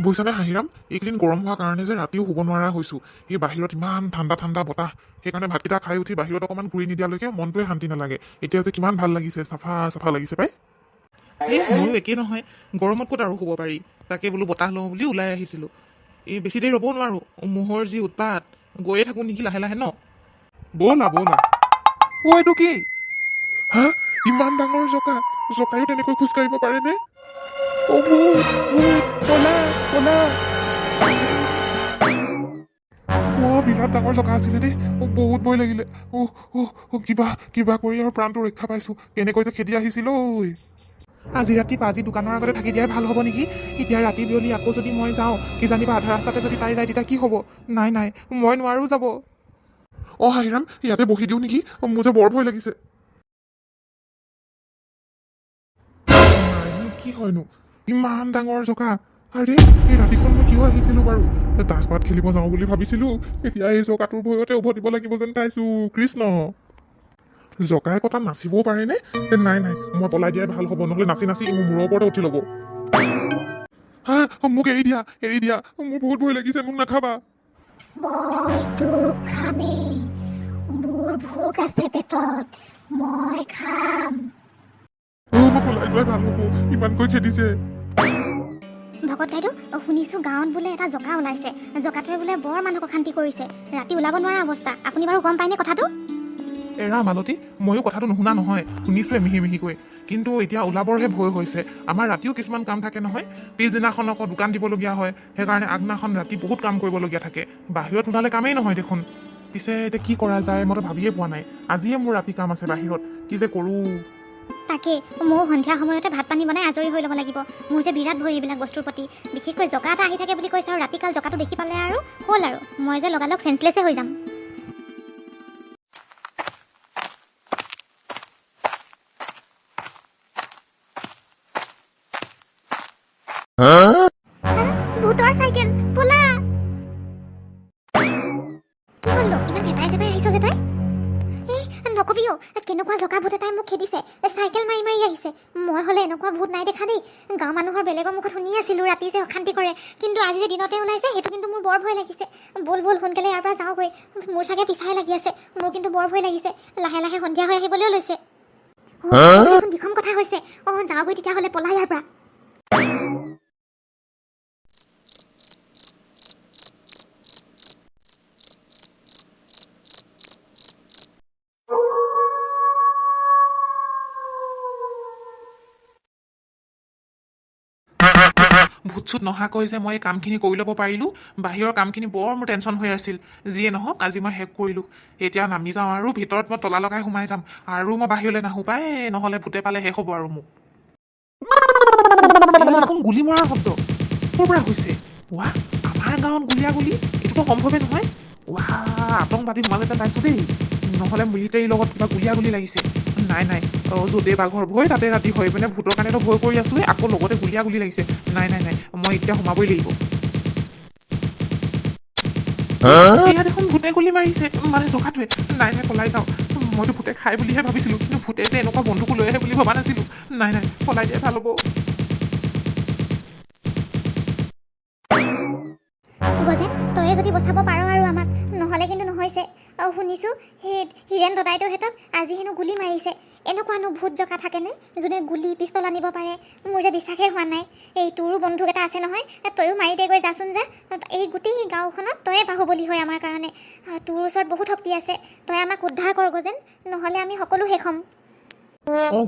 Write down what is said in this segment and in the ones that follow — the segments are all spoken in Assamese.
বুজিছানে হাঁহিৰাম, এইকেইদিন গৰম হোৱাৰ কাৰণে যে ৰাতিও শুব নোৱাৰা হৈছোঁ। এই বাহিৰত ইমান ঠাণ্ডা ঠাণ্ডা বতাহ, সেইকাৰণে ভাতকেইটা খাই উঠি বাহিৰত অকণমান ঘূৰি নিদিয়ালৈকে মনটোৱে শান্তি নালাগে। এতিয়া যে কিমান ভাল লাগিছে, চাফা চাফা লাগিছে পাই। এই ময়ো একেই নহয়, গৰমত ক'ত আৰু শুব পাৰি। তাকে বোলো বতাহ লওঁ বুলি ওলাই আহিছিলোঁ। এই বেছি দেৰি ৰ'ব নোৱাৰোঁ, মহৰ যি উৎপাত। গৈয়ে থাকোঁ নেকি লাহে লাহে ন। ব'লা ব'লা। এইটো কি? হা, ইমান ডাঙৰ জকা, জকায়ো তেনেকৈ খোজকাঢ়িব পাৰেনে? ভূত ভূত, পলা পলা। বিৰাট ডাঙৰ জকা আছিলে দেই। বহুত ভয় লাগিলে। কিবা কিবা কৰি আৰু প্ৰাণটো ৰক্ষা পাইছোঁ। কেনেকৈ যে খেদি আহিছিল ঐ। আজি ৰাতি পাজি দোকানৰ আগতে থাকি দিয়াই ভাল হ'ব নেকি? এতিয়া ৰাতি বিয়লি আকৌ যদি মই যাওঁ, কিজানিবা আধা ৰাস্তাতে যদি পাই যায়, তেতিয়া কি হ'ব? নাই নাই, মই নোৱাৰোঁ যাব। হাঁহিৰাম, ইয়াতে বহি দিওঁ নেকি? মোৰ যে বৰ ভয় লাগিছে। নাইনো, কি হয়নো ইমান ডাঙৰ জকা? আৰে, এই ৰাতিখন মই কিয় আহিছিলো বাৰু? তাচপাত খেলিব যাওঁ বুলি ভাবিছিলো, এতিয়া এই জকাটোৰ ভয়তে উভতিব লাগিব যেন পাইছোঁ। কৃষ্ণ, জকাই কথা নাচিবও পাৰেনে? নাই নাই, মই পলাই দিয়াই ভাল হ'ব, নহ'লে নাচি নাচি মোৰ মূৰৰ ওপৰতে উঠি ল'ব। হা, মোক এৰি দিয়া, এৰি দিয়া। মোৰ বহুত ভয় লাগিছে, মোক নাখাবা। মইতো খামেই, মোৰ ভোক আছে পেটত, মই খাম। মোক ওলাই যোৱাই ভাল হ'ব, ইমানকৈ খেদিছে। ভকত বাইদেউ, শুনিছোঁ গাঁৱত বোলে এটা জকা ওলাইছে। জকাটোৱে বোলে বৰ মানুহক অশান্তি কৰিছে, ৰাতি ওলাব নোৱাৰা অৱস্থা। আপুনি বাৰু গম পায়নে কথাটো? এৰা মালতী, ময়ো কথাটো নুশুনা নহয়, শুনিছোৱে মিহি মিহিকৈ। কিন্তু এতিয়া ওলাবৰহে ভয় হৈছে। আমাৰ ৰাতিও কিছুমান কাম থাকে নহয়। পিছদিনাখন আকৌ দোকান দিবলগীয়া হয়, সেইকাৰণে আগদিনাখন ৰাতি বহুত কাম কৰিবলগীয়া থাকে। বাহিৰত ওলালে কামেই নহয় দেখোন। পিছে এতিয়া কি কৰা যায়, মইতো ভাবিয়ে পোৱা নাই। আজিয়ে মোৰ ৰাতি কাম আছে বাহিৰত, কি যে কৰোঁ। তাকে, ময়ো সন্ধিয়া সময়তে ভাত পানী বনাই আজৰি হৈ ল'ব লাগিব। মোৰ যে বিৰাট ভয় এইবিলাক বস্তুৰ প্ৰতি, বিশেষকৈ জকা এটা আহি থাকে বুলি কৈছে, আৰু ৰাতিকাল জকাটো দেখি পালে আৰু হ'ল আৰু মই যে লগালগ চেঞ্চলেছে হৈ যাম। ভূতৰ চাইকেল, পলা! কি হ'ল ইমান ভেপাই চেপাই আহিছ যে তই? নকবিও, কেনেকুৱা জকা ভূত এটাই মোক খেদিছে। চাইকেল মাৰি মাৰি আহিছে। মই হ'লে এনেকুৱা ভূত নাই দেখা দেই। গাঁৱৰ মানুহৰ বেলেগৰ মুখত শুনি আছিলোঁ ৰাতি যে অশান্তি কৰে, কিন্তু আজি যে দিনতে ওলাইছে, সেইটো কিন্তু মোৰ বৰ ভয় লাগিছে। ব'ল ব'ল সোনকালে ইয়াৰ পৰা যাওঁগৈ। মোৰ চাগে পিছাই লাগি আছে, মোৰ কিন্তু বৰ ভয় লাগিছে। লাহে লাহে সন্ধিয়া হৈ আহিবলৈও লৈছে। এখন বিষম কথা হৈছে। যাওঁগৈ তেতিয়াহ'লে, পলা ইয়াৰ পৰা। ভূত চুত নহাকৈ যে মই এই কামখিনি কৰি ল'ব পাৰিলোঁ। বাহিৰৰ কামখিনি বৰ মোৰ টেনশ্যন হৈ আছিল। যিয়ে নহওক, আজি মই শেষ কৰিলোঁ। এতিয়া নামি যাওঁ আৰু ভিতৰত মই তলা লগাই সোমাই যাম। আৰু মই বাহিৰলৈ নাহোঁ পাই, নহ'লে ভূতে পালে শেষ হ'ব আৰু মোক। দেখোন গুলী মৰাৰ শব্দ ক'ৰ পৰা হৈছে? ৱাহ, আমাৰ গাঁৱত গুলীয়াগুলী, এইটোতো সম্ভৱে নহয়। ৱাহ, আতংকবাদী সোমালে যেন পাইছোঁ দেই। নহ'লে মিলিটাৰীৰ লগত কিবা গুলীয়াগুলী লাগিছে। নাই নাই, য'তেই বাঘৰ ভয় তাতে ৰাতি হয়। মানে ভূতৰ কাৰণেতো ভয় কৰি আছোঁ, আকৌ লগতে গুলীয়াগুলী লাগিছে। নাই নাই নাই, মই এতিয়া সোমাবই লাগিব। এয়া দেখোন ভূতে গুলী মাৰিছে, মানে জকাটোৱে। নাই নাই, পলাই যাওঁ। মইতো ভূতে খাই বুলিহে ভাবিছিলোঁ, কিন্তু ভূতে যে এনেকুৱা বন্ধুকো লৈ আহে বুলি ভবা নাছিলোঁ। নাই নাই, পলাই দিয়াই ভাল হ'ব। গজেন, তয়ে যদি বচাব পাৰ আৰু আমাক, নহ'লে কিন্তু নহৈছে। শুনিছোঁ সেই হীৰেণ দদাইদেউহঁতক আজি হেনো গুলী মাৰিছে। এনেকুৱানো ভূত জকা থাকেনে, যোনে গুলী পিষ্টল আনিব পাৰে? মোৰ যে বিশ্বাসেই হোৱা নাই। এই তোৰো বন্দুক এটা আছে নহয়, তয়ো মাৰি দেগৈ যাচোন যা। এই গোটেই গাঁওখনত তয়ে বাহুবলী হয় আমাৰ কাৰণে। তোৰ ওচৰত বহুত শক্তি আছে। তই আমাক উদ্ধাৰ কৰ গজেন, নহ'লে আমি সকলো শেষ হ'ম।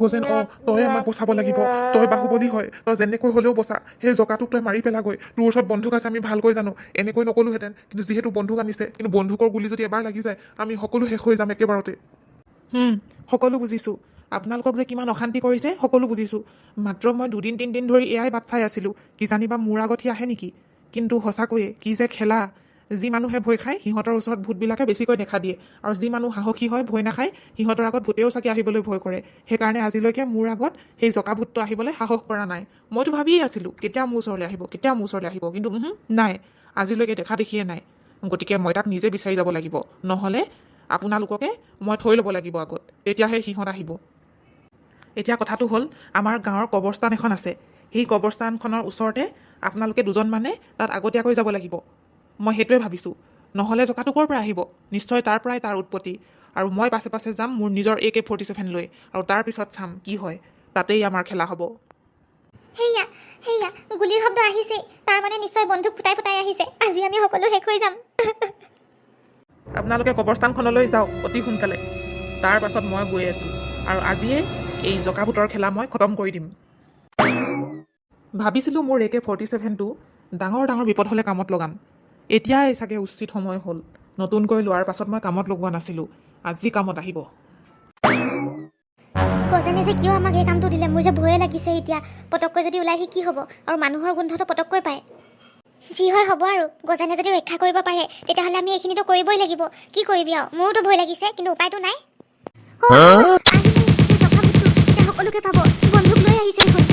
গজেন, তই আমাক বচাব লাগিব। তই বাহুবলী হয়, তই যেনেকৈ হ'লেও বচা। সেই জকাটোক তই মাৰি পেলাগৈ। তোৰ ওচৰত বন্ধুক আছে, আমি ভালকৈ জানো। এনেকৈ নকলোহেঁতেন, কিন্তু যিহেতু বন্ধুক আনিছে, কিন্তু বন্ধুকৰ গুলী যদি এবাৰ লাগি যায়, আমি সকলো শেষ হৈ যাম একেবাৰতে। সকলো বুজিছোঁ। আপোনালোকক যে কিমান অশান্তি কৰিছে, সকলো বুজিছোঁ। মাত্ৰ মই 2-3 দিন ধৰি এয়াই বাট চাই আছিলোঁ, কিজানিবা মোৰ আগত সি আহে নেকি। কিন্তু সঁচাকৈয়ে কি যে খেলা। যি মানুহে ভয় খায়, সিহঁতৰ ওচৰত ভূতবিলাকে বেছিকৈ দেখা দিয়ে। আৰু যি মানুহ সাহসী হয়, ভয় নাখায়, সিহঁতৰ আগত ভূতেও চাগে আহিবলৈ ভয় কৰে। সেইকাৰণে আজিলৈকে মোৰ আগত সেই জকা ভূতটো আহিবলৈ সাহস কৰা নাই। মইতো ভাবিয়েই আছিলোঁ, কেতিয়া মোৰ ওচৰলৈ আহিব, কেতিয়া মোৰ ওচৰলৈ আহিব, কিন্তু নাই, আজিলৈকে দেখা দেখিয়ে নাই। গতিকে মই তাক নিজে বিচাৰি যাব লাগিব, নহ'লে আপোনালোককে মই থৈ ল'ব লাগিব আগত, তেতিয়াহে সিহঁত আহিব। এতিয়া কথাটো হ'ল, আমাৰ গাঁৱৰ কবৰস্থান এখন আছে। সেই কবৰস্থানখনৰ ওচৰতে আপোনালোকে দুজন মানে তাত আগতীয়াকৈ যাব লাগিব। মই সেইটোৱে ভাবিছোঁ। নহ'লে জঁকাটো ক'ৰ পৰা আহিব? নিশ্চয় তাৰ পৰাই তাৰ উৎপত্তি। আৰু মই পাছে পাছে যাম মোৰ নিজৰ AK-47 লৈ, আৰু তাৰপিছত চাম কি হয়। তাতেই আমাৰ খেলা হ'ব। সেয়া সেয়া গুলিৰ শব্দ আহিছেই, তাৰমানে নিশ্চয় বন্দুক ফুটাই ফুটাই আহিছে। আজি আমি সকলো শেষ হৈ যাম। আপোনালোকে কবৰস্থানখনলৈ যাওক অতি সোনকালে। তাৰ পাছত মই গৈ আছোঁ, আৰু আজিয়ে এই জঁকাভূতৰ খেলা মই খতম কৰি দিম। ভাবিছিলোঁ মোৰ AK-47টো ডাঙৰ ডাঙৰ বিপদ হ'লে কামত লগাম। এতিয়াই চাগে উচিত সময় হ'ল। নতুনকৈ লোৱাৰ পাছত মই কামত লগোৱা নাছিলোঁ। আজি কামত আহিব। গজেনে যে কিয় আমাক এই কামটো দিলে, মোৰ যে ভয়ে লাগিছে এতিয়া। পটককৈ যদি ওলাই সি কি হ'ব? আৰু মানুহৰ গোন্ধটো পটককৈ পায়। যি হয় হ'ব আৰু। গজেনে যদি ৰক্ষা কৰিব পাৰে তেতিয়াহ'লে আমি এইখিনিতো কৰিবই লাগিব। কি কৰিবি আৰু? মোৰোতো ভয় লাগিছে, কিন্তু উপায়তো নাই। আহিলে এই জঁকাভূতটো, এতিয়া সকলোকে পাব। বন্দুক লৈ আহিছে দেখোন।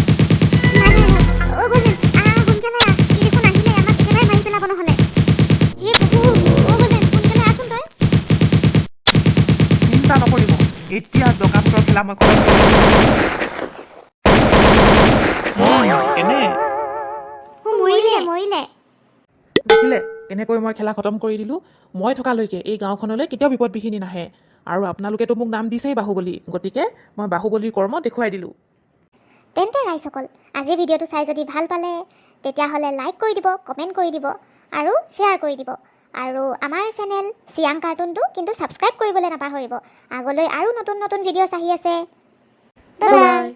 নাই নাই নাই, অ' গজেন সোনকালে আহ। ই দেখোন আহিলে আমাক একেবাৰে মাৰি পেলাব নহ'লে। হে প্ৰভু, অ' গজেন সোনকালে আহচোন তই। চিন্তা নকৰিব, এতিয়া জঁকাভূতৰ খেলা মই খতম কৰি দিম। কেনে মৰিলে। দেখিলে কেনেকৈ মই খেলা খতম কৰি দিলোঁ? মই থকালৈকে এই গাঁওখনলৈ কেতিয়াও বিপদ বিঘিনি নাহে। আৰু আপোনালোকেতো মোক নাম দিছেই বাহুবলী, গতিকে মই বাহুবলীৰ কৰ্ম দেখুৱাই দিলোঁ। তেন্তে ৰাইজসকল, আজিৰ ভিডিঅ'টো চাই যদি ভাল পালে তেতিয়াহ'লে লাইক কৰি দিব, কমেণ্ট কৰি দিব আৰু শ্বেয়াৰ কৰি দিব। আৰু আমাৰ চেনেল চিয়াং কাৰ্টুনটো কিন্তু ছাবস্ক্ৰাইব কৰিবলৈ নাপাহৰিব। আগলৈ আৰু নতুন নতুন ভিডিঅ'ছ আহি আছে। Bye bye.